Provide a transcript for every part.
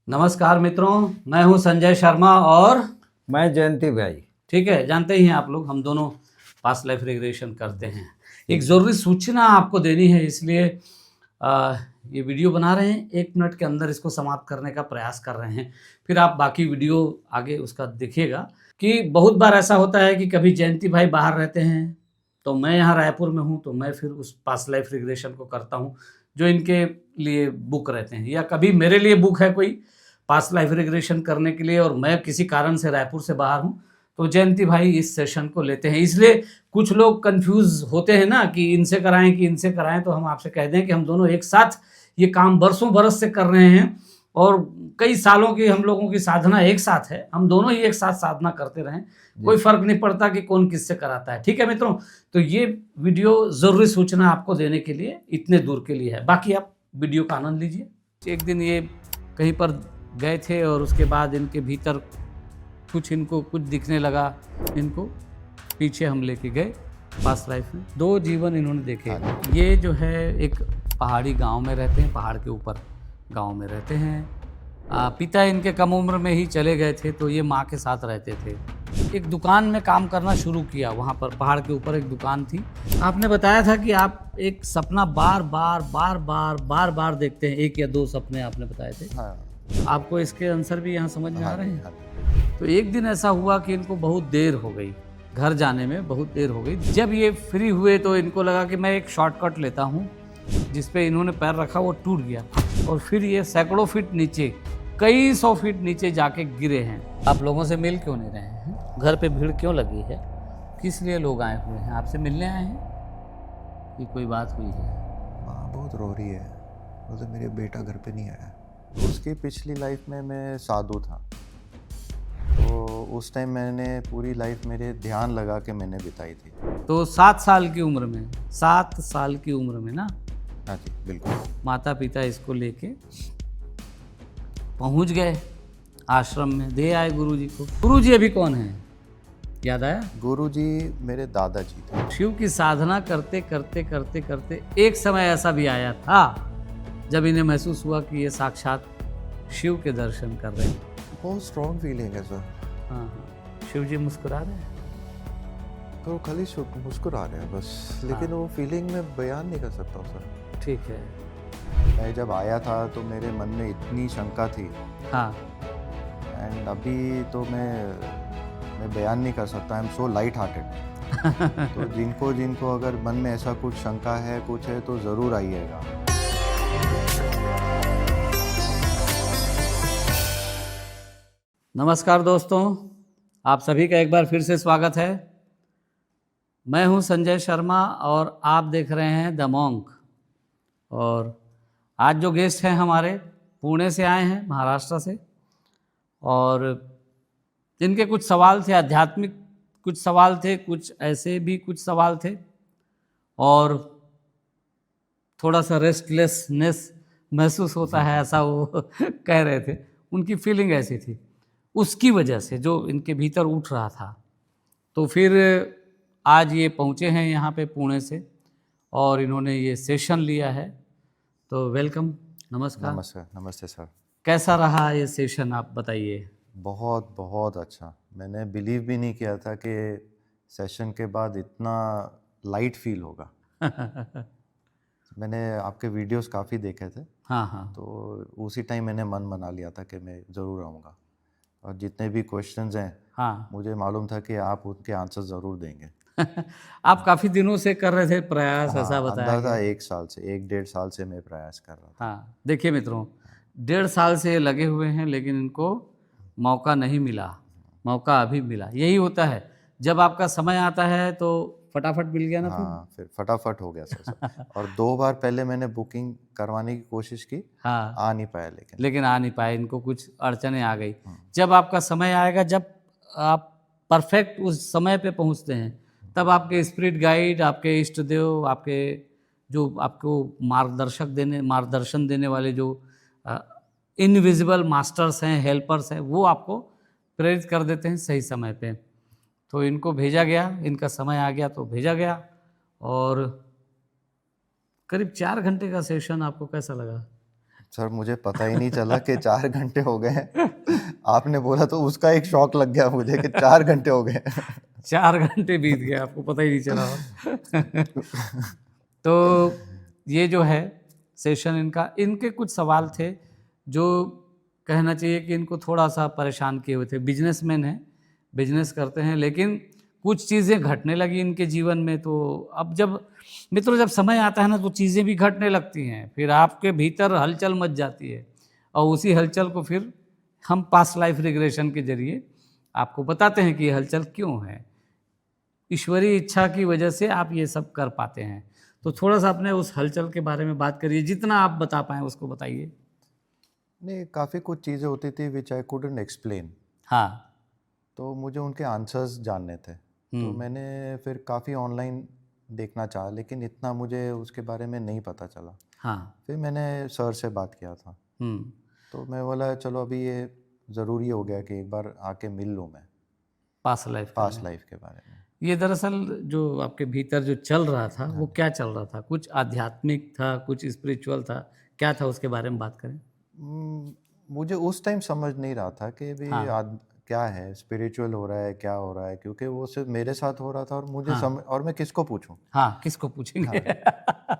नमस्कार मित्रों, मैं हूं संजय शर्मा और मैं जयंती भाई। ठीक है, जानते ही हैं आप लोग, हम दोनों पास्ट लाइफ रिग्रेशन करते हैं। एक ज़रूरी सूचना आपको देनी है, इसलिए ये वीडियो बना रहे हैं। 1 मिनट के अंदर इसको समाप्त करने का प्रयास कर रहे हैं, फिर आप बाकी वीडियो आगे उसका देखिएगा। कि बहुत बार ऐसा होता है कि कभी जयंती भाई बाहर रहते हैं तो मैं यहाँ रायपुर में हूँ, तो मैं फिर उस पास्ट लाइफ रिग्रेशन को करता हूँ जो इनके लिए बुक रहते हैं, या कभी मेरे लिए बुक है कोई पास्ट लाइफ रिग्रेशन करने के लिए और मैं किसी कारण से रायपुर से बाहर हूँ, तो जयंती भाई इस सेशन को लेते हैं। इसलिए कुछ लोग कंफ्यूज होते हैं ना कि इनसे कराएं कि इनसे कराएं, तो हम आपसे कह दें कि हम दोनों एक साथ ये काम बरसों बरस से कर रहे हैं और कई सालों की हम लोगों की साधना एक साथ है। हम दोनों ही एक साथ साधना करते रहें, कोई फर्क नहीं पड़ता कि कौन किससे कराता है। ठीक है मित्रों, तो ये वीडियो जरूरी सूचना आपको देने के लिए इतने दूर के लिए है, बाकी आप वीडियो का आनंद लीजिए। एक दिन ये कहीं पर गए थे और उसके बाद इनके भीतर इनको कुछ दिखने लगा। इनको पीछे हम लेके गए पास्ट लाइफ में। 2 जीवन इन्होंने देखे। ये जो है एक पहाड़ी गांव में रहते हैं, पहाड़ के ऊपर गांव में रहते हैं। पिता इनके कम उम्र में ही चले गए थे, तो ये माँ के साथ रहते थे। एक दुकान में काम करना शुरू किया, वहाँ पर पहाड़ के ऊपर एक दुकान थी। आपने बताया था कि आप एक सपना बार बार देखते हैं, 1 या 2 सपने आपने बताए थे। हाँ। आपको इसके आंसर भी यहाँ समझ में आ रहे हैं। तो एक दिन ऐसा हुआ कि इनको बहुत देर हो गई, घर जाने में बहुत देर हो गई। जब ये फ्री हुए तो इनको लगा कि मैं एक शॉर्टकट लेता हूँ। जिस पे इन्होंने पैर रखा वो टूट गया और फिर ये सैकड़ों फीट नीचे, कई 100 फीट नीचे जाके गिरे हैं। आप लोगों से मिल क्यों नहीं रहे हैं? घर पे भीड़ क्यों लगी है? किस लिए लोग आए हुए हैं? आपसे मिलने आए हैं कि कोई बात हुई है? माँ बहुत रो रही है, बोलते मेरे बेटा घर पे नहीं आया। उसकी पिछली लाइफ में मैं साधु था, तो उस टाइम मैंने पूरी लाइफ मेरे ध्यान लगा के मैंने बिताई थी। तो 7 साल की उम्र में, 7 साल की उम्र में ना? हाँ जी बिल्कुल। माता पिता इसको लेके पहुंच गए आश्रम में, दे आए गुरुजी को। गुरुजी अभी कौन है, याद आया? गुरुजी मेरे दादाजी थे। शिव की साधना करते करते करते करते एक समय ऐसा भी आया था जब इन्हें महसूस हुआ कि ये साक्षात शिव के दर्शन कर रहे हैं। बहुत स्ट्रॉन्ग फीलिंग है सर। हाँ, शिव जी मुस्कुरा रहे हैं। तो खाली मुस्कुरा रहे हैं बस, लेकिन वो फीलिंग मैं बयान नहीं कर सकता हूँ सर। ठीक है। मैं जब आया था तो मेरे मन में इतनी शंका थी। हाँ। एंड अभी तो मैं बयान नहीं कर सकता। I am so light hearted. तो जिनको अगर मन में ऐसा कुछ शंका है, कुछ है, तो ज़रूर आइएगा। नमस्कार दोस्तों, आप सभी का एक बार फिर से स्वागत है। मैं हूं संजय शर्मा और आप देख रहे हैं द मॉन्क। और आज जो गेस्ट हैं हमारे पुणे से आए हैं, महाराष्ट्र से, और इनके कुछ सवाल थे, आध्यात्मिक कुछ सवाल थे, कुछ ऐसे भी कुछ सवाल थे, और थोड़ा सा रेस्टलेसनेस महसूस होता है, ऐसा वो कह रहे थे। उनकी फीलिंग ऐसी थी, उसकी वजह से जो इनके भीतर उठ रहा था। तो फिर आज ये पहुँचे हैं यहाँ पे पुणे से और इन्होंने ये सेशन लिया है। तो वेलकम, नमस्कार। नमस्कार। नमस्ते सर। कैसा रहा ये सेशन, आप बताइए। बहुत बहुत अच्छा। मैंने बिलीव भी नहीं किया था कि सेशन के बाद इतना लाइट फील होगा। मैंने आपके वीडियोस काफ़ी देखे थे। हाँ हाँ। तो उसी टाइम मैंने मन बना लिया था कि मैं ज़रूर आऊँगा, और जितने भी क्वेश्चंस हैं, हाँ। मुझे मालूम था कि आप उनके आंसर ज़रूर देंगे। आप काफ़ी दिनों से कर रहे थे प्रयास, ऐसा बताया अंदाज़ा गया। 1 साल से, 1 डेढ़ साल से मैं प्रयास कर रहा था। हाँ, देखिए मित्रों, 1.5 साल से लगे हुए हैं, लेकिन इनको मौका नहीं मिला। मौका अभी मिला। यही होता है, जब आपका समय आता है तो फटाफट मिल गया ना। हाँ, फिर फटाफट हो गया सर। और 2 बार पहले मैंने बुकिंग करवाने की कोशिश की। हाँ, आ नहीं पाया, लेकिन आ नहीं पाए, इनको कुछ अड़चनें आ गई। जब आपका समय आएगा, जब आप परफेक्ट उस समय पे पहुंचते हैं, तब आपके स्पिरिट गाइड, आपके इष्ट देव, आपके जो आपको मार्गदर्शन देने वाले जो इनविजिबल मास्टर्स हैं, हेल्पर्स हैं, वो आपको प्रेरित कर देते हैं सही समय पे। तो इनको भेजा गया, इनका समय आ गया तो भेजा गया। और करीब 4 घंटे का सेशन आपको कैसा लगा? सर मुझे पता ही नहीं चला कि 4 घंटे हो गए हैं। आपने बोला तो उसका एक शौक लग गया मुझे कि 4 घंटे हो गए। 4 घंटे बीत गए, आपको पता ही नहीं चला हो। तो ये जो है सेशन इनका, इनके कुछ सवाल थे जो कहना चाहिए कि इनको थोड़ा सा परेशान किए हुए थे। बिजनेसमैन हैं, बिजनेस करते हैं, लेकिन कुछ चीज़ें घटने लगी इनके जीवन में। तो अब जब मित्रों जब समय आता है ना तो चीज़ें भी घटने लगती हैं, फिर आपके भीतर हलचल मच जाती है, और उसी हलचल को फिर हम पास्ट लाइफ रिग्रेशन के जरिए आपको बताते हैं कि ये हलचल क्यों है। ईश्वरीय इच्छा की वजह से आप ये सब कर पाते हैं। तो थोड़ा सा अपने उस हलचल के बारे में बात करिए, जितना आप बता पाएँ उसको बताइए। नहीं, काफ़ी कुछ चीज़ें होती थी विच आई कुडंट एक्सप्लेन, हाँ। तो मुझे उनके आंसर्स जानने थे। तो मैंने फिर काफ़ी ऑनलाइन देखना चाहा, लेकिन इतना मुझे उसके बारे में नहीं पता चला। हाँ। फिर मैंने सर से बात किया था, तो मैं बोला चलो अभी ये ज़रूरी हो गया कि एक बार आके मिल लूँ मैं पास्ट लाइफ के पास्ट में। लाइफ के बारे में। ये दरअसल जो आपके भीतर जो चल रहा था वो क्या चल रहा था? कुछ आध्यात्मिक था, कुछ स्पिरिचुअल था, क्या था उसके बारे में बात करें? मुझे उस टाइम समझ नहीं रहा था कि भी हाँ। क्या है, स्पिरिचुअल हो रहा है, क्या हो रहा है, क्योंकि वो सिर्फ मेरे साथ हो रहा था और मुझे हाँ। और मैं किसको पूछूं। हाँ, किसको पूछेंगे? हाँ,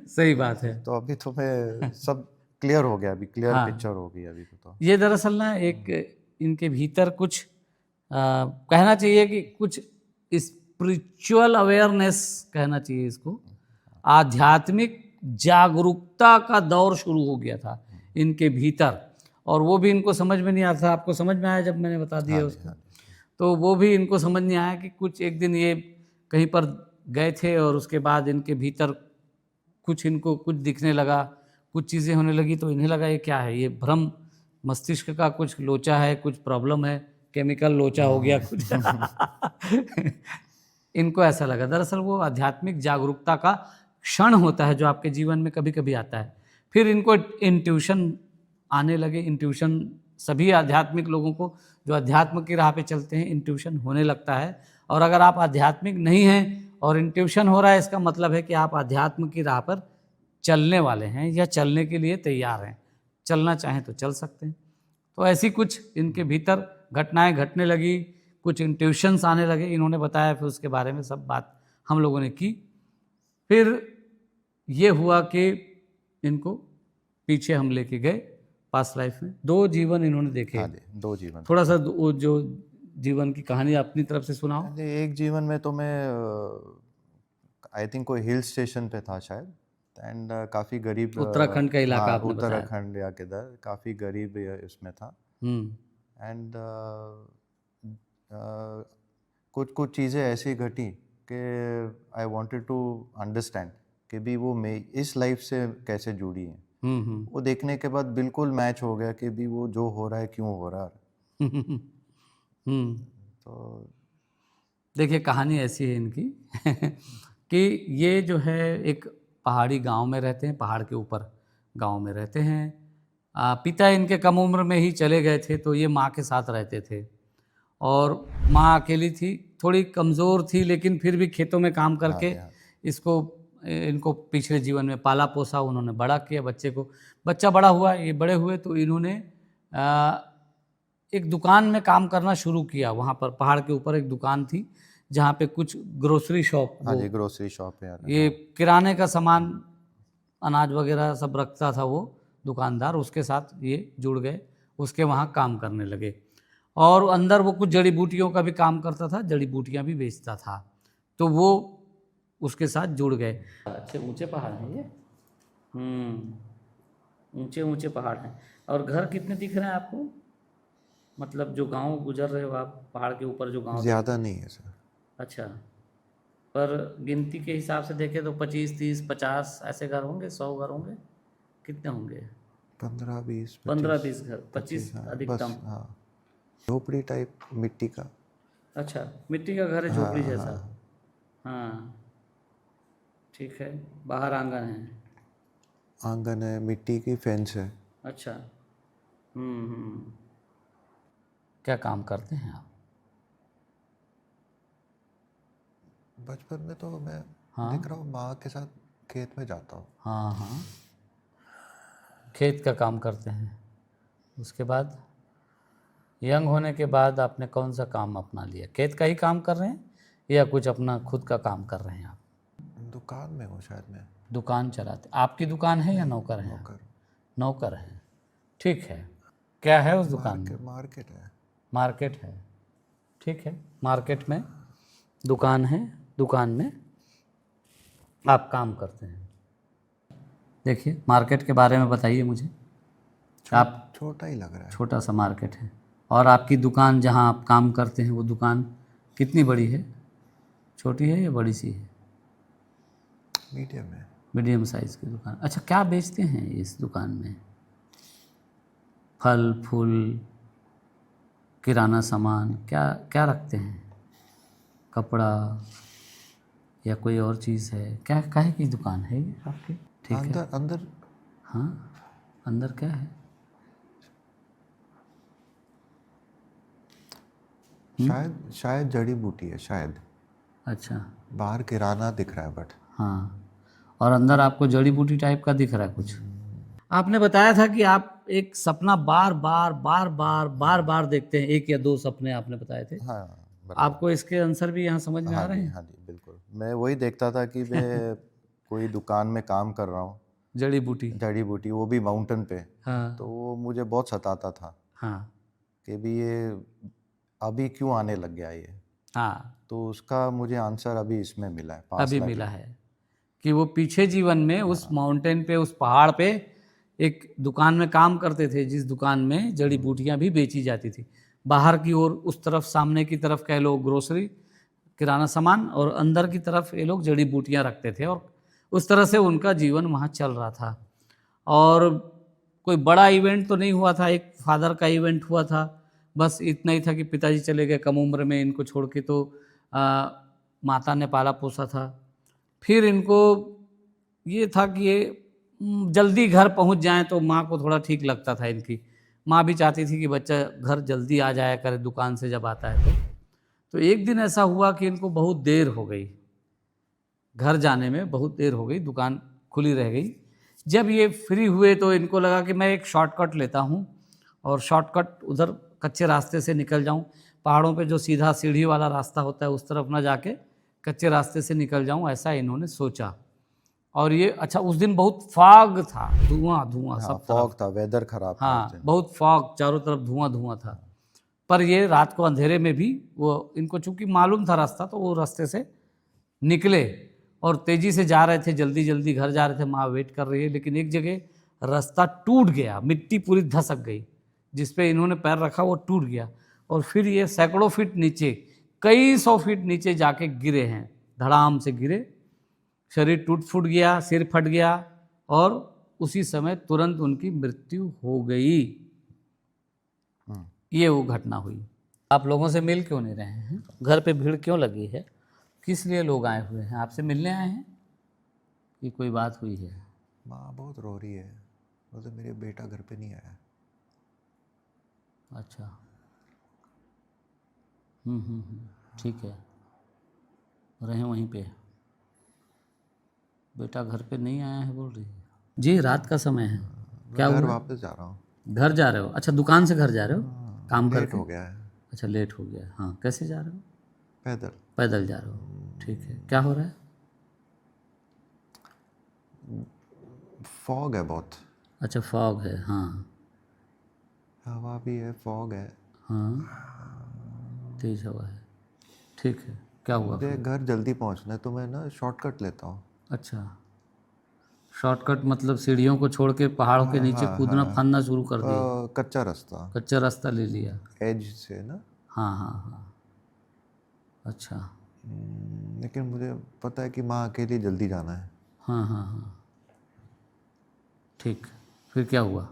सही बात है। तो अभी तो मैं सब क्लियर हो गया, अभी क्लियर हाँ। पिक्चर हो गई अभी तो। ये दरअसल ना एक इनके भीतर कुछ कहना चाहिए कि कुछ स्पिरिचुअल अवेयरनेस कहना चाहिए इसको, आध्यात्मिक जागरूकता का दौर शुरू हो गया था इनके भीतर, और वो भी इनको समझ में नहीं आता था। आपको समझ में आया जब मैंने बता दिया हाँ जी, उसको? हाँ जी। तो वो भी इनको समझ नहीं आया कि कुछ एक दिन ये कहीं पर गए थे और उसके बाद इनके भीतर कुछ इनको कुछ दिखने लगा, कुछ चीज़ें होने लगी, तो इन्हें लगा ये क्या है, ये भ्रम मस्तिष्क का कुछ लोचा है, कुछ प्रॉब्लम है, केमिकल लोचा हो गया कुछ। इनको ऐसा लगा। दरअसल वो आध्यात्मिक जागरूकता का क्षण होता है जो आपके जीवन में कभी कभी आता है। फिर इनको इंट्यूशन आने लगे। इंट्यूशन सभी आध्यात्मिक लोगों को जो अध्यात्म की राह पे चलते हैं इंट्यूशन होने लगता है। और अगर आप आध्यात्मिक नहीं हैं और इंट्यूशन हो रहा है, इसका मतलब है कि आप अध्यात्म की राह पर चलने वाले हैं या चलने के लिए तैयार हैं। चलना चाहें तो चल सकते हैं। तो ऐसी कुछ इनके भीतर घटनाएं घटने लगी, कुछ इंट्यूशंस आने लगे, इन्होंने बताया। फिर उसके बारे में सब बात हम लोगों ने की। फिर ये हुआ कि इनको पीछे हम लेके गए पास्ट लाइफ में। 2 जीवन इन्होंने देखे। हाँ जी, 2 जीवन। थोड़ा सा वो जो जीवन की कहानी अपनी तरफ से सुनाओ। हाँ जी, एक जीवन में तो मैं आई थिंक कोई हिल स्टेशन पे था शायद, एंड काफ़ी गरीब, उत्तराखंड का इलाका हाँ आपने बताया। उत्तराखंड या किधर, काफ़ी गरीब इसमें था। एंड कुछ कुछ चीज़ें ऐसी घटी कि आई वांटेड टू अंडरस्टैंड कि भी वो मैं इस लाइफ से कैसे जुड़ी है। वो देखने के बाद बिल्कुल मैच हो गया कि भी वो जो हो रहा है क्यों हो रहा है। तो देखिए कहानी ऐसी है इनकी कि ये जो है एक पहाड़ी गांव में रहते हैं, पहाड़ के ऊपर गांव में रहते हैं। पिता इनके कम उम्र में ही चले गए थे, तो ये माँ के साथ रहते थे। और माँ अकेली थी, थोड़ी कमज़ोर थी, लेकिन फिर भी खेतों में काम हाँ करके जी, हाँ। इनको पिछले जीवन में पाला पोसा, उन्होंने बड़ा किया बच्चे को। बच्चा बड़ा हुआ, ये बड़े हुए तो इन्होंने एक दुकान में काम करना शुरू किया। वहाँ पर पहाड़ के ऊपर एक दुकान थी जहाँ पे कुछ ग्रोसरी शॉप, हाँ वो जी, ग्रोसरी शॉप है यार। ये किराने का सामान, अनाज वगैरह सब रखता था वो दुकानदार, उसके साथ ये जुड़ गए, उसके वहाँ काम करने लगे। और अंदर वो कुछ जड़ी बूटियों का भी काम करता था, जड़ी बूटियाँ भी बेचता था, तो वो उसके साथ जुड़ गए। अच्छे ऊंचे पहाड़ हैं ये, ऊंचे ऊंचे पहाड़ हैं। और घर कितने दिख रहे हैं आपको? मतलब जो गांव गुजर रहे हो आप, पहाड़ के ऊपर जो गांव ज़्यादा नहीं है सर। अच्छा, पर गिनती के हिसाब से देखें तो 25, 30, 50 ऐसे घर होंगे, 100 घर होंगे, कितने होंगे? 15, 20, 15, 25, 20 घर, 25 हाँ, अधिकतम। बस हाँ, झोपड़ी टाइप मिट्टी का। अच्छा, मिट्टी का घर है, हाँ झोपड़ी हाँ, जैसा। हाँ, ठीक है। बाहर आंगन है। आंगन है, मिट्टी की फेंस है। अच्छा। क्या काम करते हैं आप? बचपन में तो मैं हाँ दिख रहा हूँ माँ के साथ खेत में जाता हूँ। हाँ हाँ। खेत का काम करते हैं। उसके बाद यंग होने के बाद आपने कौन सा काम अपना लिया? खेत का ही काम कर रहे हैं या कुछ अपना खुद का काम कर रहे हैं आप? दुकान में हूँ शायद मैं। दुकान चलाते? आपकी दुकान है या नौकर है? नौकर। नौकर है, ठीक है। क्या है उस दुकान में? मार्केट है। मार्केट है, ठीक है। मार्केट में दुकान है, दुकान में आप काम करते हैं। देखिए, मार्केट के बारे में बताइए मुझे। आप छोटा ही लग रहा है। छोटा सा मार्केट है। और आपकी दुकान जहाँ आप काम करते हैं वो दुकान कितनी बड़ी है? छोटी है या बड़ी सी है? मीडियम है। मीडियम साइज़ की दुकान। अच्छा, क्या बेचते हैं इस दुकान में? फल फूल, किराना सामान, क्या क्या रखते हैं? कपड़ा या कोई और चीज़ है? क्या काहे की दुकान है ये आपकी? ठीक है। अंदर हाँ, अंदर क्या है? शायद जड़ी बूटी है शायद। अच्छा, बाहर किराना दिख रहा है बट। हाँ। और अंदर आपको जड़ी बूटी टाइप का दिख रहा है कुछ? आपने बताया था कि आप एक सपना बार बार बार बार बार बार देखते हैं, एक या दो सपने आपने बताए थे। हाँ बराबर। आपको इसके आंसर भी यहाँ समझ में आ रहे हैं? हाँ जी बिल्कुल। मैं वही देखता था कि मैं कोई दुकान में काम कर रहा हूँ, जड़ी बूटी। जड़ी बूटी, वो भी माउंटेन पे। हाँ तो वो मुझे बहुत सताता था हाँ कि भी ये अभी क्यों आने लग गया ये। हाँ, तो उसका मुझे आंसर अभी इसमें मिला है, पास अभी लाइफ मिला में। है कि वो पीछे जीवन में उस माउंटेन पे, उस पहाड़ पे एक दुकान में काम करते थे, जिस दुकान में जड़ी बूटियां भी बेची जाती थी। बाहर की ओर, उस तरफ, सामने की तरफ कह लो ग्रोसरी, किराना सामान, और अंदर की तरफ ये लोग जड़ी बूटियां रखते थे, और उस तरह से उनका जीवन वहाँ चल रहा था। और कोई बड़ा इवेंट तो नहीं हुआ था, एक फादर का इवेंट हुआ था, बस इतना ही था कि पिताजी चले गए कम उम्र में इनको छोड़ के, तो माता ने पाला पोसा था। फिर इनको ये था कि ये जल्दी घर पहुंच जाएं तो माँ को थोड़ा ठीक लगता था। इनकी माँ भी चाहती थी कि बच्चा घर जल्दी आ जाया करे दुकान से जब आता है तो एक दिन ऐसा हुआ कि इनको बहुत देर हो गई, घर जाने में बहुत देर हो गई, दुकान खुली रह गई। जब ये फ्री हुए तो इनको लगा कि मैं एक शॉर्टकट लेता हूँ और शॉर्टकट उधर कच्चे रास्ते से निकल जाऊँ, पहाड़ों पे जो सीधा सीढ़ी वाला रास्ता होता है उस तरफ ना जाके कच्चे रास्ते से निकल जाऊँ, ऐसा इन्होंने सोचा। और ये, अच्छा, उस दिन बहुत फॉग था, धुआं धुआं सब फॉग तरफ। था, वेदर खराब था उस हाँ, दिन। बहुत फॉग, चारों तरफ धुआं धुआं था। पर ये रात को अंधेरे में भी वो, इनको चूंकि मालूम था रास्ता, तो वो रास्ते से निकले और तेजी से जा रहे थे, जल्दी जल्दी घर जा रहे थे। माँ वेट कर रही है, लेकिन एक जगह रास्ता टूट गया, मिट्टी पूरी धसक गई, जिस पे इन्होंने पैर रखा वो टूट गया। और फिर ये सैकड़ों फीट नीचे, कई सौ फीट नीचे जाके गिरे हैं, धड़ाम से गिरे, शरीर टूट फूट गया, सिर फट गया, और उसी समय तुरंत उनकी मृत्यु हो गई। ये वो घटना हुई। आप लोगों से मिल क्यों नहीं रहे हैं? घर पे भीड़ क्यों लगी है? किस लिए लोग आए हुए हैं? आपसे मिलने आए हैं कि कोई बात हुई है? माँ बहुत रो रही है, बोलते मेरे बेटा घर पे नहीं आया। अच्छा, ठीक है, रहे वहीं पे। बेटा घर पे नहीं आया है बोल रही है जी, रात का समय है। क्या घर हुआ? वापस जा रहा हूँ। घर जा रहे हो? अच्छा, दुकान से घर जा रहे हो काम लेट करके? हो गया है। अच्छा, लेट हो गया। हाँ, कैसे जा रहे हो? पैदल। पैदल जा रहे हो, ठीक है। क्या हो रहा है? फॉग है बहुत। अच्छा, फॉग है, हाँ। हवा भी है, फॉग है। हाँ, तेज हवा है, ठीक है। क्या हुआ मुझे फिर? घर जल्दी पहुंचना है तो मैं ना शॉर्टकट लेता हूँ। अच्छा, शॉर्टकट मतलब सीढ़ियों को छोड़ के पहाड़ों के नीचे कूदना फांदना शुरू कर दिए? कच्चा रास्ता, कच्चा रास्ता ले लिया? एज से ना। हाँ हाँ हाँ, अच्छा। लेकिन मुझे पता है कि माँ अकेली जल्दी जाना है। हाँ हाँ हाँ, ठीक। फिर क्या हुआ?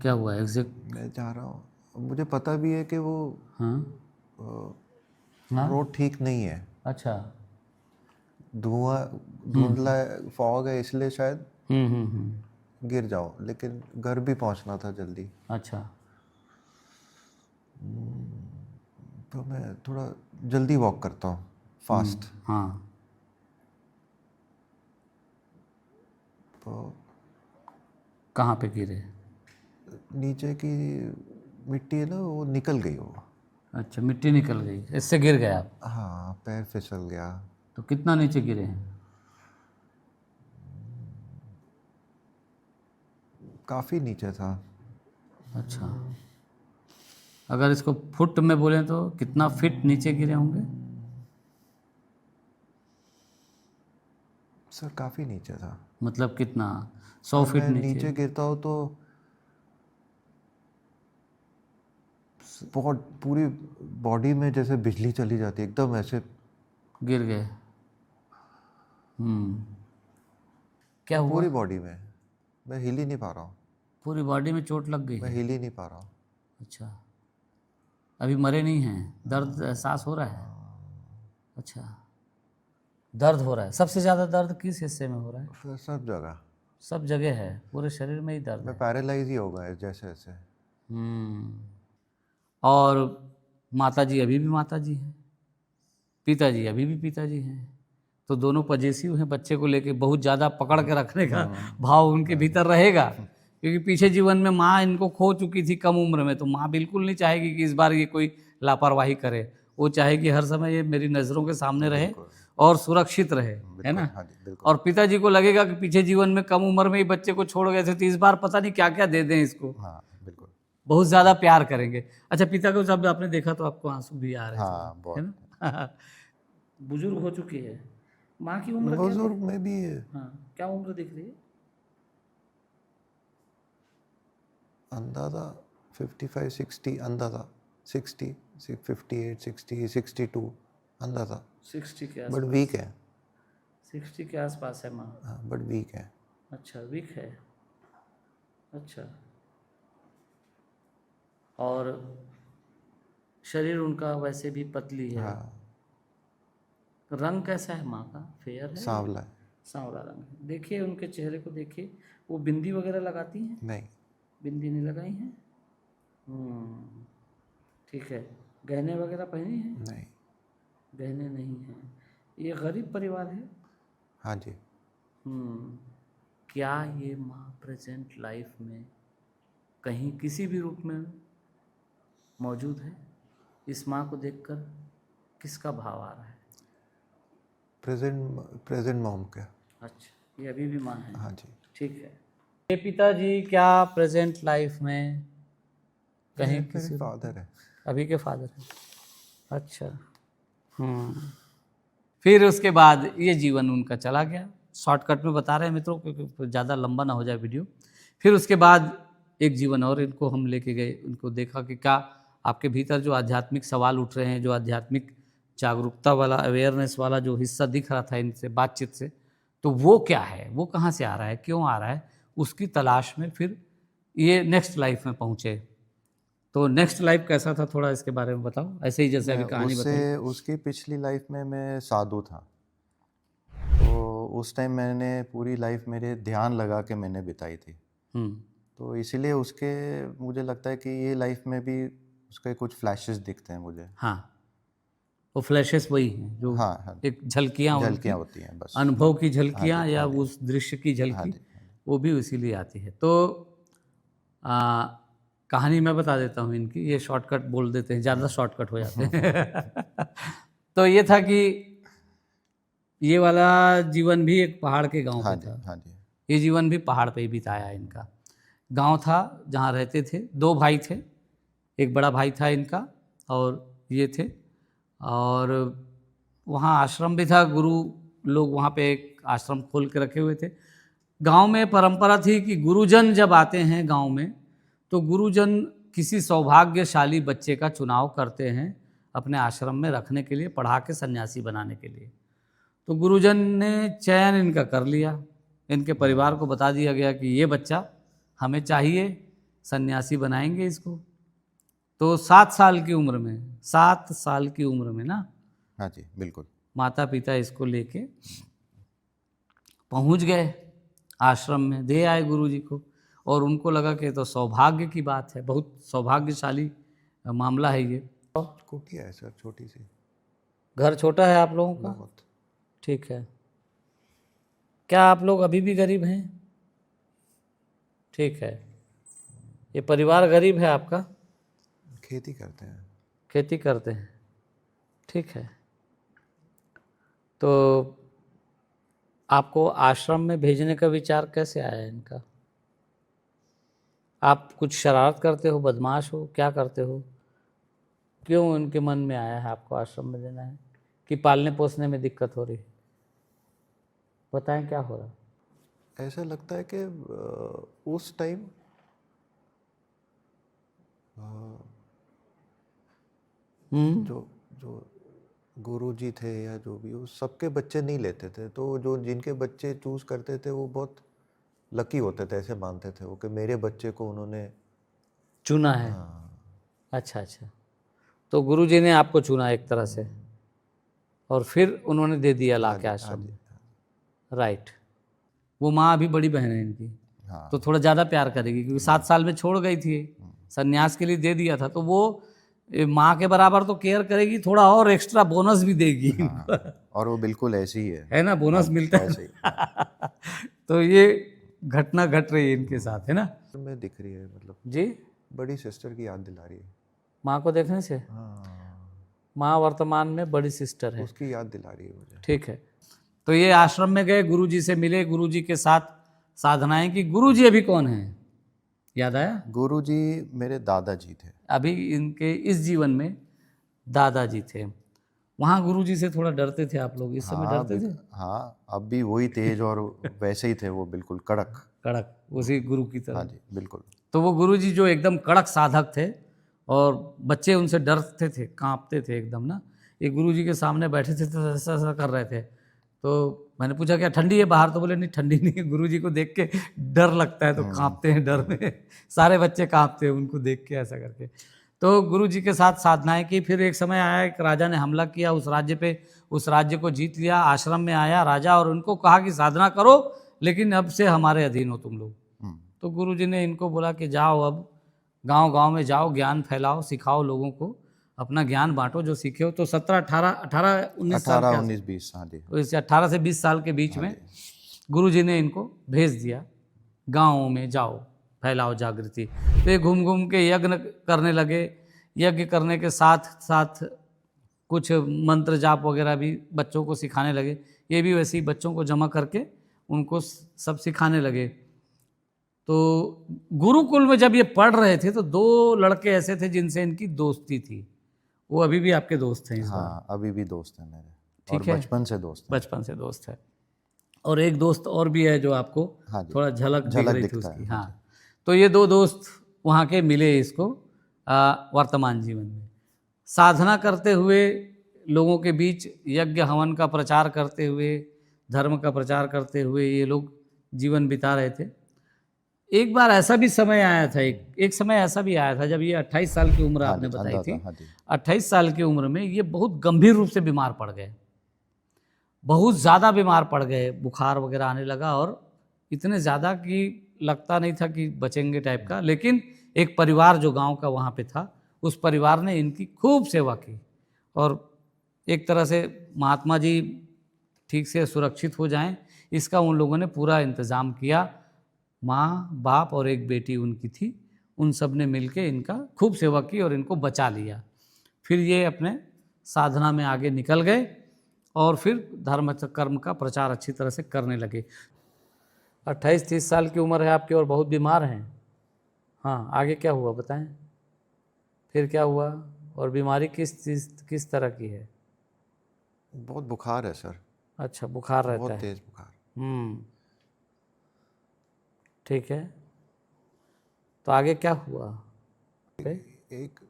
क्या हुआ एग्जैक्ट? मैं जा रहा हूँ, मुझे पता भी है कि वो हाँ हाँ, रोड ठीक नहीं है। अच्छा। धुआं, धुंधला फॉग है, इसलिए शायद गिर जाओ, लेकिन घर भी पहुंचना था जल्दी। अच्छा, तो मैं थोड़ा जल्दी वॉक करता हूँ, फास्ट। हाँ, तो कहाँ पे गिरे? नीचे की मिट्टी है ना, वो निकल गई वो। अच्छा, मिट्टी निकल गई, इससे गिर गया आप? हाँ, पैर फिसल गया। तो कितना नीचे गिरे हैं? काफ़ी नीचे था। अच्छा, अगर इसको फुट में बोलें तो कितना फीट नीचे गिरे होंगे? सर काफ़ी नीचे था। मतलब कितना, 100 फीट मैं नीचे? नीचे गिरता हूँ तो बहुत पूरी बॉडी में जैसे बिजली चली जाती है, एकदम ऐसे गिर गए। क्या हुआ? पूरी बॉडी में। मैं हिल ही नहीं पा रहा हूँ। पूरी बॉडी में चोट लग गई मैं है? हिल ही नहीं पा रहा हूँ। अच्छा, अभी मरे नहीं हैं, दर्द एहसास हो रहा है? अच्छा, दर्द हो रहा है। सबसे ज़्यादा दर्द किस हिस्से में हो रहा है? फिर सब जगह सब जगह है, पूरे शरीर में ही दर्द मैं है। पैरालाइज ही हो गया जैसे ऐसे। और माता जी अभी भी माता जी हैं, पिताजी अभी भी पिताजी हैं, तो दोनों पजेसिव हैं बच्चे को लेके, बहुत ज़्यादा पकड़ के रखने का भाव उनके भीतर रहेगा, क्योंकि पीछे जीवन में माँ इनको खो चुकी थी कम उम्र में, तो माँ बिल्कुल नहीं चाहेगी कि इस बार ये कोई लापरवाही करे। वो चाहेगी हर समय ये मेरी नज़रों के सामने रहे और सुरक्षित रहे, है ना। हाँ जी, बिल्कुल। और पिताजी को लगेगा कि पीछे जीवन में कम उम्र में ही बच्चे को छोड़ गए थे, तो इस बार पता नहीं क्या क्या दे दें इसको, हाँ बिल्कुल। बहुत ज़्यादा प्यार करेंगे। अच्छा, पिता को जब आपने देखा तो आपको आंसू भी आ रहे थे, हाँ है बहुत। ना। बुजुर्ग हो चुकी है माँ की उम्र क्या बुजुर्ग में भी हाँ, क्या उम्र दिख रही है? अंदाज़ा 55 60, अंदाज़ा 60 58 60 62 अंदाज़ा। 60 के बट आसपास? वीक है। 60 के आसपास है माँ? हाँ बट वीक है। अच्छा, वीक है। अच्छा, और शरीर उनका वैसे भी पतली है। हाँ, रंग कैसा है माँ का? फेयर है? सांवला है। सांवला रंग है। देखिए उनके चेहरे को देखिए, वो बिंदी वगैरह लगाती हैं? नहीं। बिंदी नहीं लगाई हैं। ठीक है। गहने वगैरह पहनी हैं? नहीं। गहने नहीं हैं। ये गरीब परिवार है? हाँ जी। क्या ये माँ प्रेजेंट लाइफ में कहीं किसी भी रूप में मौजूद है? इस माँ को देखकर किसका भाव आ रहा है? प्रेजेंट मॉम का। अच्छा, ये अभी भी माँ है? हाँ जी। ठीक है। ये पिताजी क्या प्रेजेंट लाइफ में कहीं किसी मेरे फादर है। अभी के फादर है? अच्छा। फिर उसके बाद ये जीवन उनका चला गया। शॉर्टकट में बता रहे हैं मित्रों, क्योंकि ज़्यादा लंबा ना हो जाए वीडियो। फिर उसके बाद एक जीवन और इनको हम लेके गए, उनको देखा कि क्या आपके भीतर जो आध्यात्मिक सवाल उठ रहे हैं, जो आध्यात्मिक जागरूकता वाला, अवेयरनेस वाला जो हिस्सा दिख रहा था इनसे बातचीत से, तो वो क्या है, वो कहाँ से आ रहा है, क्यों आ रहा है, उसकी तलाश में फिर ये नेक्स्ट लाइफ में पहुँचे। तो नेक्स्ट लाइफ कैसा था, थोड़ा इसके बारे में बताओ, ऐसे ही जैसे अभी कहानी बताई। उसकी पिछली लाइफ में मैं साधु था, तो उस टाइम मैंने पूरी लाइफ मेरे ध्यान लगा के मैंने बिताई थी। तो इसीलिए उसके मुझे लगता है कि ये लाइफ में भी उसके कुछ फ्लैशेस दिखते हैं मुझे। हाँ, वो फ्लैशेस वही हैं जो हाँ हाँ, एक झलकियाँ होती हैं बस। अनुभव की झलकियाँ, हाँ जी, या हाँ जी। उस दृश्य की हाँ झलकी, जी, हाँ जी। वो भी इसीलिए आती है। तो कहानी मैं बता देता हूँ इनकी, ये शॉर्टकट बोल देते हैं, ज़्यादा शॉर्टकट हो जाते हैं। तो ये था कि ये वाला जीवन भी एक पहाड़ के गांव हाँ पे जी, था। हाँ जी। ये जीवन भी पहाड़ पे ही बिताया इनका। गांव था जहाँ रहते थे, दो भाई थे, एक बड़ा भाई था इनका और ये थे, और वहाँ आश्रम भी था, गुरु लोग वहाँ पे एक आश्रम खोल के रखे हुए थे। गांव में परंपरा थी कि गुरुजन जब आते हैं गांव में, तो गुरुजन किसी सौभाग्यशाली बच्चे का चुनाव करते हैं अपने आश्रम में रखने के लिए, पढ़ा के सन्यासी बनाने के लिए। तो गुरुजन ने चयन इनका कर लिया, इनके परिवार को बता दिया गया कि ये बच्चा हमें चाहिए, सन्यासी बनाएंगे इसको। तो 7 साल की उम्र में, 7 साल की उम्र में ना, हाँ जी, बिल्कुल। माता पिता इसको लेके पहुंच गए आश्रम में, दे आए गुरुजी को, और उनको लगा कि तो सौभाग्य की बात है, बहुत सौभाग्यशाली मामला है ये। कुटिया है सर, छोटी सी। घर छोटा है आप लोगों का? बहुत। ठीक है। क्या आप लोग अभी भी गरीब हैं? ठीक है। ये परिवार गरीब है आपका? खेती करते हैं। खेती करते हैं, ठीक है। तो आपको आश्रम में भेजने का विचार कैसे आया इनका? आप कुछ शरारत करते हो, बदमाश हो, क्या करते हो? क्यों उनके मन में आया है आपको आश्रम में देना है? कि पालने पोसने में दिक्कत हो रही है? बताएं क्या हो रहा है? ऐसा लगता है कि उस टाइम जो जो गुरुजी थे या जो भी, वो सबके बच्चे नहीं लेते थे, तो जो जिनके बच्चे चूज करते थे वो बहुत लकी होते थे, ऐसे मानते थे वो कि मेरे बच्चे को उन्होंने चुना है। हाँ, अच्छा अच्छा, तो गुरुजी ने आपको चुना एक तरह से, और फिर उन्होंने दे दिया ला के आश्रम में। राइट। वो माँ अभी बड़ी बहन है इनकी, हाँ, तो थोड़ा ज़्यादा प्यार करेगी, क्योंकि 7 साल में छोड़ गई थी, संन्यास के लिए दे दिया था, तो वो माँ के बराबर तो केयर करेगी, थोड़ा और एक्स्ट्रा बोनस भी देगी। और वो बिल्कुल ऐसी ही है ना, बोनस मिलता है। ऐसे ही तो ये घटना घट रही है इनके साथ, है ना में दिख रही है, मतलब जी? बड़ी सिस्टर की याद दिला रही है। माँ को देखने से? हाँ, माँ वर्तमान में बड़ी सिस्टर है, उसकी याद दिला रही है मुझे। ठीक है। तो ये आश्रम में गए, गुरुजी से मिले, गुरुजी के साथ साधनाएं की। गुरुजी अभी कौन है, याद आया? गुरुजी मेरे दादाजी थे। अभी इनके इस जीवन में दादाजी थे। वहाँ गुरुजी से थोड़ा डरते थे आप लोग? इस समय डरते थे? हाँ, अब भी वही तेज और वैसे ही थे वो, बिल्कुल कड़क। कड़क, उसी गुरु की हाँ तरह। जी, बिल्कुल। तो वो गुरुजी जो एकदम कड़क साधक थे, और बच्चे उनसे डरते थे, कांपते थे एकदम ना। एक गुरुजी के सामने बैठे थे तो ऐसा ऐसा कर रहे थे, तो मैंने पूछा क्या ठंडी है बाहर? तो बोले नहीं ठंडी नहीं है, गुरुजी को देख के डर लगता है, तो कांपते हैं डर में। सारे बच्चे कांपते हैं उनको देख के, ऐसा करके। तो गुरुजी के साथ साधनाएं की। फिर एक समय आया, एक राजा ने हमला किया उस राज्य पे, उस राज्य को जीत लिया। आश्रम में आया राजा और उनको कहा कि साधना करो, लेकिन अब से हमारे अधीन हो तुम लोग। तो गुरुजी ने इनको बोला कि जाओ, अब गांव गांव में जाओ, ज्ञान फैलाओ, सिखाओ लोगों को, अपना ज्ञान बांटो जो सीखे हो। तो 18-19 साल 18, के 19, 20, हाँ जी। तो इससे 18 से 20 साल के बीच में गुरुजी ने इनको भेज दिया, गाँवों में जाओ, फैलाओ जागृति। तो ये घूम घूम के यज्ञ करने लगे। यज्ञ करने के साथ साथ कुछ मंत्र जाप वगैरह भी बच्चों को सिखाने लगे। ये भी वैसे ही बच्चों को जमा करके उनको सब सिखाने लगे। तो गुरुकुल में जब ये पढ़ रहे थे तो 2 लड़के ऐसे थे जिनसे इनकी दोस्ती थी। वो अभी भी आपके दोस्त हैं इस बार? हाँ, अभी भी दोस्त हैं मेरे, ठीक और है, बचपन से दोस्त हैं। बचपन से दोस्त है। और एक दोस्त और भी है जो आपको हाँ जी, थोड़ा झलक दिख रही थी दिखता उसकी। है। हाँ, तो ये 2 दोस्त वहाँ के मिले इसको वर्तमान जीवन में। साधना करते हुए, लोगों के बीच यज्ञ हवन का प्रचार करते हुए, धर्म का प्रचार करते हुए ये लोग जीवन बिता रहे थे। एक बार ऐसा भी समय आया था, एक समय ऐसा भी आया था जब ये 28 साल की उम्र आपने बताई थी। 28 साल की उम्र में ये बहुत गंभीर रूप से बीमार पड़ गए, बहुत ज़्यादा बीमार पड़ गए, बुखार वगैरह आने लगा, और इतने ज़्यादा कि लगता नहीं था कि बचेंगे टाइप का। लेकिन एक परिवार जो गांव का वहाँ पे था, उस परिवार ने इनकी खूब सेवा की, और एक तरह से महात्मा जी ठीक से सुरक्षित हो जाएं, इसका उन लोगों ने पूरा इंतज़ाम किया। माँ, बाप और एक बेटी उनकी थी, उन सब ने मिलके इनका खूब सेवा की और इनको बचा लिया। फिर ये अपने साधना में आगे निकल गए, और फिर धर्म कर्म का प्रचार अच्छी तरह से करने लगे। 28-30 साल की उम्र है आपकी और बहुत बीमार हैं। हाँ, आगे क्या हुआ बताएं, फिर क्या हुआ, और बीमारी किस तरह की है? बहुत बुखार है सर। अच्छा, बुखार रहता बहुत है। तेज बुखार। ठीक है, तो आगे क्या हुआ? एक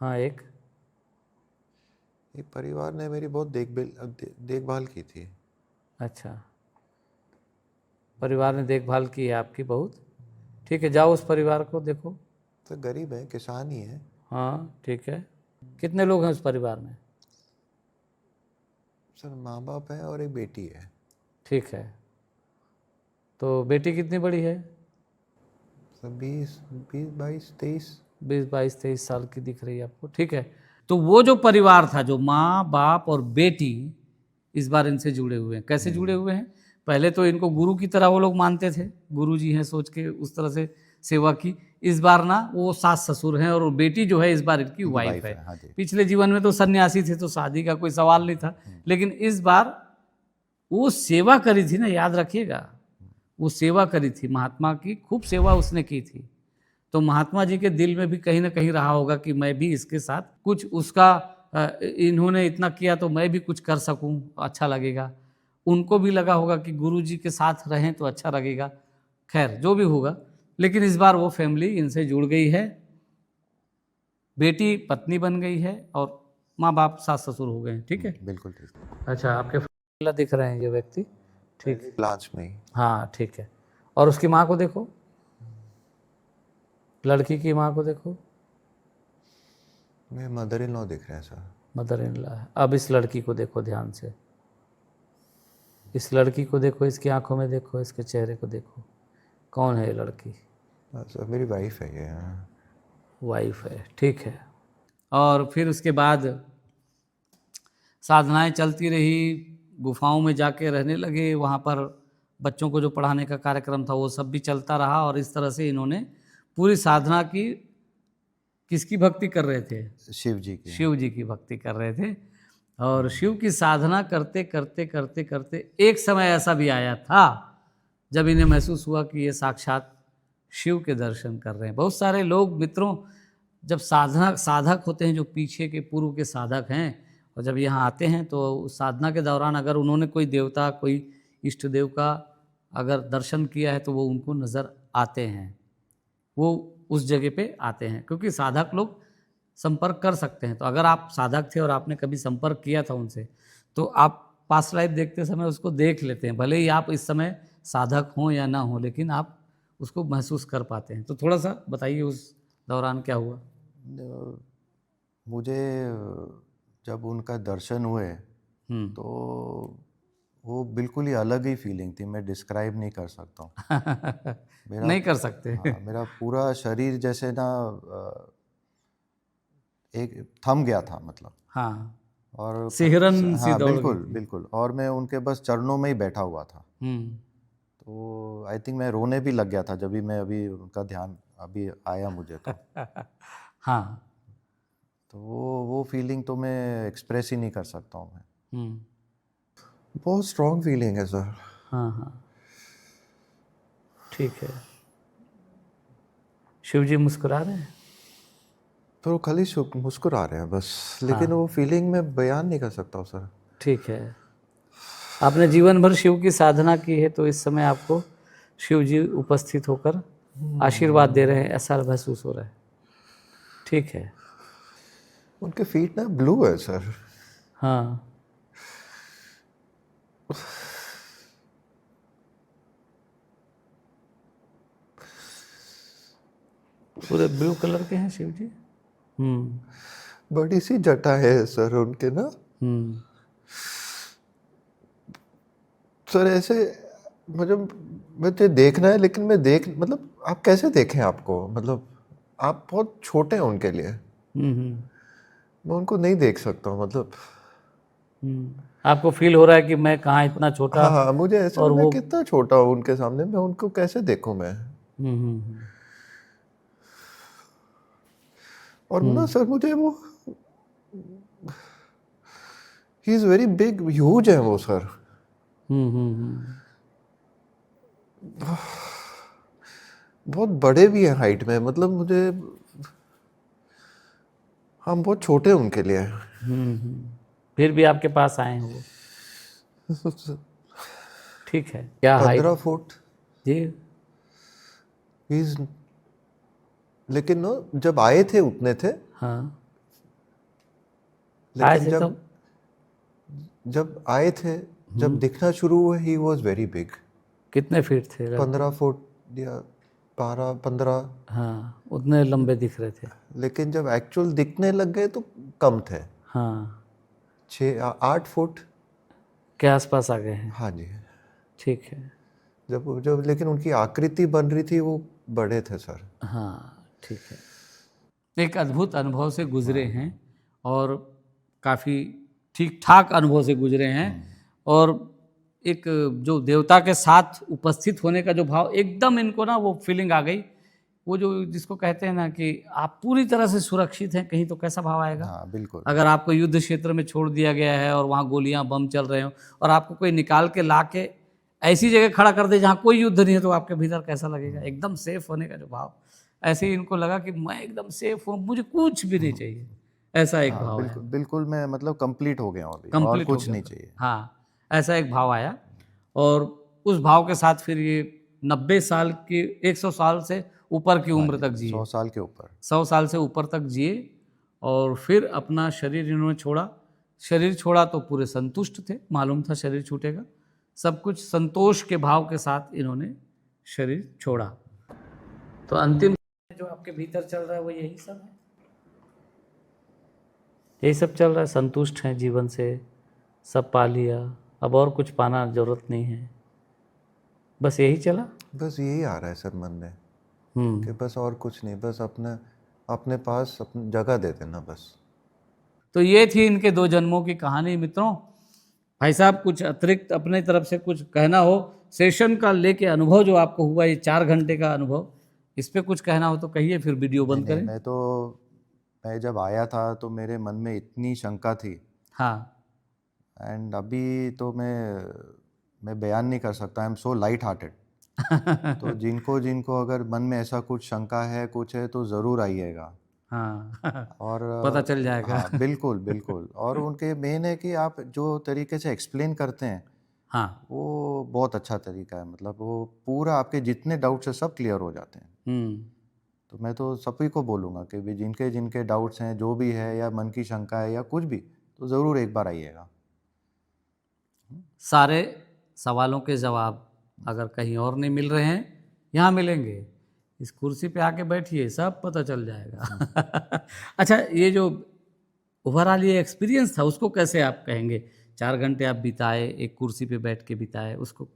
हाँ, एक परिवार ने मेरी बहुत देखभाल की थी। अच्छा, परिवार ने देखभाल की है आपकी बहुत। ठीक है, जाओ उस परिवार को देखो। तो गरीब है, किसान ही है। हाँ, ठीक है। कितने लोग हैं उस परिवार में? सर, माँ बाप है और एक बेटी है। ठीक है, तो बेटी कितनी बड़ी है? सर 20, 22, 23। 20-22-23 साल की दिख रही है आपको। ठीक है, तो वो जो परिवार था, जो माँ, बाप और बेटी, इस बार इनसे जुड़े हुए हैं। कैसे जुड़े हुए हैं? पहले तो इनको गुरु की तरह वो लोग मानते थे, गुरु जी हैं सोच के उस तरह से सेवा की। इस बार ना वो सास ससुर हैं और बेटी जो है इस बार इनकी वाइफ है। हाँ जी। पिछले जीवन में तो सन्यासी थे तो शादी का कोई सवाल नहीं था, लेकिन इस बार वो सेवा करी थी ना, याद रखिएगा, वो सेवा करी थी महात्मा की, खूब सेवा उसने की थी। तो महात्मा जी के दिल में भी कहीं ना कहीं रहा होगा कि मैं भी इसके साथ कुछ उसका इन्होंने इतना किया तो मैं भी कुछ कर सकूं, अच्छा लगेगा। उनको भी लगा होगा कि गुरु जी के साथ रहें तो अच्छा लगेगा। खैर जो भी होगा, लेकिन इस बार वो फैमिली इनसे जुड़ गई है, बेटी पत्नी बन गई है और माँ बाप सास ससुर हो गए हैं। ठीक है, बिल्कुल ठीक। अच्छा आपके फाइल दिख रहे हैं ये व्यक्ति, ठीक है, क्लास में ही। हाँ ठीक है। और उसकी माँ को देखो, लड़की की माँ को देखो, मेरे मदर इन लॉ दिख रहे हैं सर। मदर इन लॉ है। अब इस लड़की को देखो ध्यान से, इस लड़की को देखो, इसकी आंखों में देखो, इसके चेहरे को देखो, कौन है ये लड़की? सर मेरी वाइफ है ये। वाइफ है, ठीक है। और फिर उसके बाद साधनाएं चलती रही, गुफाओं में जाके रहने लगे, वहाँ पर बच्चों को जो पढ़ाने का कार्यक्रम था वो सब भी चलता रहा। और इस तरह से इन्होंने पूरी साधना की। किसकी भक्ति कर रहे थे? शिव जी की। शिव जी की भक्ति कर रहे थे। और शिव की साधना करते करते करते करते एक समय ऐसा भी आया था जब इन्हें महसूस हुआ कि ये साक्षात शिव के दर्शन कर रहे हैं। बहुत सारे लोग मित्रों जब साधक होते हैं, जो पीछे के पूर्व के साधक हैं, और जब यहाँ आते हैं तो साधना के दौरान अगर उन्होंने कोई देवता, कोई इष्ट देव का अगर दर्शन किया है तो वो उनको नज़र आते हैं, वो उस जगह पे आते हैं, क्योंकि साधक लोग संपर्क कर सकते हैं। तो अगर आप साधक थे और आपने कभी संपर्क किया था उनसे, तो आप पास्ट लाइफ देखते समय उसको देख लेते हैं, भले ही आप इस समय साधक हों या ना हो, लेकिन आप उसको महसूस कर पाते हैं। तो थोड़ा सा बताइए उस दौरान क्या हुआ? मुझे जब उनका दर्शन हुए तो वो बिल्कुल ही अलग ही फीलिंग थी, मैं डिस्क्राइब नहीं कर सकता हूँ। नहीं कर सकते। हाँ, मेरा पूरा शरीर जैसे ना एक थम गया था, मतलब। हाँ, और सिहरन सी हाँ दौड़ बिल्कुल गई थी। बिल्कुल। और मैं उनके बस चरणों में ही बैठा हुआ था। तो आई थिंक मैं रोने भी लग गया था जब भी मैं अभी उनका ध्यान अभी आया मुझे तो। हाँ। तो वो फीलिंग तो मैं एक्सप्रेस ही नहीं कर सकता हूँ मैं। बहुत स्ट्रॉन्ग फीलिंग है सर। हाँ हाँ, ठीक है। शिव जी मुस्कुरा रहे हैं? तो खाली मुस्कुरा रहे हैं बस, लेकिन वो फीलिंग मैं बयान नहीं कर सकता हूँ सर। ठीक है, आपने जीवन भर शिव की साधना की है, तो इस समय आपको शिव जी उपस्थित होकर आशीर्वाद दे रहे हैं, ऐसा महसूस हो रहा है। ठीक है। उनके फीट ना ब्लू है सर। हाँ, पूरे ब्लू कलर के हैं शिव जी। बड़ी सी जटा है सर उनके ना। सर ऐसे मतलब मुझे देखना है, लेकिन मैं देख मतलब आप कैसे देखें आपको, मतलब आप बहुत छोटे हैं उनके लिए। मैं उनको नहीं देख सकता हूँ, मतलब। आपको फील हो रहा है कि मैं कहाँ इतना छोटा? हाँ हाँ, मुझे ऐसा और मैं वो कितना छोटा हूँ उनके सामने, मैं उनको कैसे देखूं मैं। और ना सर मुझे वो he is very big, huge है वो सर। बहुत बड़े भी हैं हाइट में, मतलब मुझे हम बहुत छोटे हैं उनके लिए। फिर भी आपके पास आए हैं वो। ठीक है, क्या हाइट? 15 फुट जी। लेकिन ना जब आए थे उतने थे। हाँ, आए लेकिन थे जब जब आए थे, जब दिखना शुरू हुए, ही वॉज वेरी बिग। कितने फीट थे? 15 फुट या 12-15। हाँ, उतने लंबे दिख रहे थे। लेकिन जब एक्चुअल दिखने लग गए तो कम थे। हाँ, 6-8 फुट के आसपास आ गए हैं। हाँ जी। ठीक है। जब जब लेकिन उनकी आकृति बन रही थी वो बड़े थे सर। हाँ, ठीक है। एक अद्भुत अनुभव से गुजरे हैं और काफ़ी ठीक ठाक अनुभव से गुजरे हैं। और एक जो देवता के साथ उपस्थित होने का जो भाव, एकदम इनको ना वो फीलिंग आ गई, वो जो जिसको कहते हैं ना कि आप पूरी तरह से सुरक्षित हैं कहीं, तो कैसा भाव आएगा। हाँ बिल्कुल। अगर आपको युद्ध क्षेत्र में छोड़ दिया गया है और वहाँ गोलियां बम चल रहे हो और आपको कोई निकाल के ला के ऐसी जगह खड़ा कर दे जहाँ कोई युद्ध नहीं है, तो आपके भीतर कैसा लगेगा। एकदम सेफ होने का जो भाव, ऐसे ही इनको लगा कि मैं एकदम सेफ हूँ, मुझे कुछ भी नहीं चाहिए, ऐसा एक भाव बिल्कुल है। बिल्कुल, मैं मतलब कंप्लीट हो गया हूँ अभी, और कंप्लीट हो कुछ गया नहीं था। चाहिए। हाँ, ऐसा एक भाव आया, और उस भाव के साथ फिर ये 90 साल की, 100 साल से ऊपर की उम्र तक जिए, 100 साल के ऊपर। 100 साल से ऊपर तक जिए, और फिर अपना शरीर इन्होंने छोड़ा। शरीर छोड़ा तो पूरे संतुष्ट थे, मालूम था शरीर छूटेगा, सब कुछ संतोष के भाव के साथ इन्होंने शरीर छोड़ा। तो अंतिम जो आपके भीतर चल रहा है वो यही सब है, यही सब चल रहा है। संतुष्ट हैं जीवन से, सब पा लिया, अब और कुछ पाना जरूरत नहीं है, बस यही चला। बस यही आ रहा है सर मन में कि बस और कुछ नहीं, बस अपने पास अपनी जगह दे देना बस। तो ये थी इनके 2 जन्मों की कहानी। मित्रों, भाई साहब कुछ अतिरिक्त अपने तरफ से कुछ कहना हो, सेशन का लेके अनुभव जो आपको हुआ, ये 4 घंटे का अनुभव, इस पे कुछ कहना हो तो कहिए, फिर वीडियो बंद करें। मैं जब आया था तो मेरे मन में इतनी शंका थी, हाँ, एंड अभी तो मैं बयान नहीं कर सकता। I am so light hearted. तो जिनको जिनको अगर मन में ऐसा कुछ शंका है, कुछ है, तो ज़रूर आइएगा। हाँ और पता चल जाएगा। हाँ बिल्कुल बिल्कुल। और उनके मेन है कि आप जो तरीके से एक्सप्लेन करते हैं, हाँ, वो बहुत अच्छा तरीका है। मतलब वो पूरा आपके जितने डाउट्स हैं सब क्लियर हो जाते हैं। तो मैं तो सभी को बोलूँगा कि भी जिनके जिनके डाउट्स हैं, जो भी है, या मन की शंका है या कुछ भी, तो ज़रूर एक बार आइएगा। सारे सवालों के जवाब अगर कहीं और नहीं मिल रहे हैं, यहाँ मिलेंगे। इस कुर्सी पे आके बैठिए, सब पता चल जाएगा। अच्छा, ये जो ओवरऑल ये एक्सपीरियंस था, उसको कैसे आप कहेंगे? 4 घंटे आप बिताए, एक कुर्सी पे बैठ के बिताए उसको,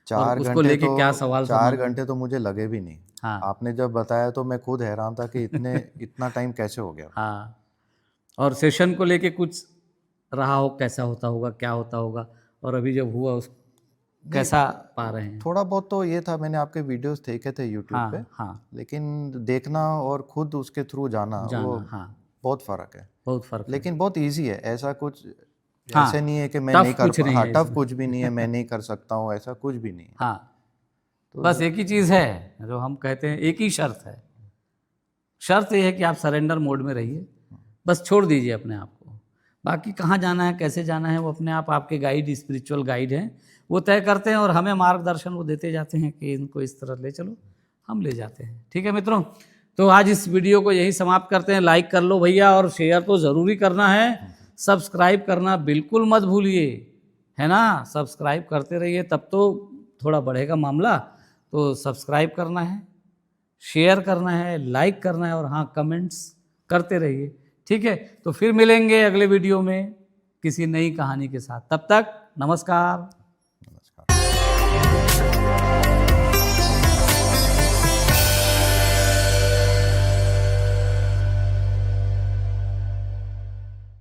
और उसको लेके क्या सवाल था? 4 घंटे तो मुझे लगे भी नहीं। हाँ आपने जब बताया तो मैं खुद हैरान था कि इतना टाइम कैसे हो गया। हाँ, और सेशन को लेके कुछ रहा हो, कैसा होता होगा, क्या होता होगा, और अभी जब हुआ उस कैसा पा रहे हैं? थोड़ा बहुत तो ये था, मैंने आपके वीडियोस देखे थे यूट्यूब पे, हाँ हाँ, लेकिन देखना और खुद उसके थ्रू जाना वो हाँ, बहुत फ़र्क है। बहुत फर्क है। लेकिन बहुत इजी है, ऐसा कुछ हाँ, ऐसे नहीं है कि मैं टफ नहीं कर कुछ नहीं हाँ है टफ इसमें। कुछ भी नहीं है, मैं नहीं कर सकता हूँ, ऐसा कुछ भी नहीं है। हाँ, तो बस एक ही चीज़ है जो हम कहते हैं, एक ही शर्त है। शर्त ये है कि आप सरेंडर मोड में रहिए, बस छोड़ दीजिए अपने आप को। बाकी कहाँ जाना है, कैसे जाना है, वो अपने आप आपके गाइड, स्पिरिचुअल गाइड हैं, वो तय करते हैं, और हमें मार्गदर्शन वो देते जाते हैं कि इनको इस तरह ले चलो, हम ले जाते हैं। ठीक है मित्रों, तो आज इस वीडियो को यही समाप्त करते हैं। लाइक कर लो भैया, और शेयर तो ज़रूरी करना है, सब्सक्राइब करना बिल्कुल मत भूलिए, है ना। सब्सक्राइब करते रहिए, तब तो थोड़ा बढ़ेगा मामला। तो सब्सक्राइब करना है, शेयर करना है, लाइक करना है, और हाँ, कमेंट्स करते रहिए। ठीक है, तो फिर मिलेंगे अगले वीडियो में किसी नई कहानी के साथ। तब तक नमस्कार।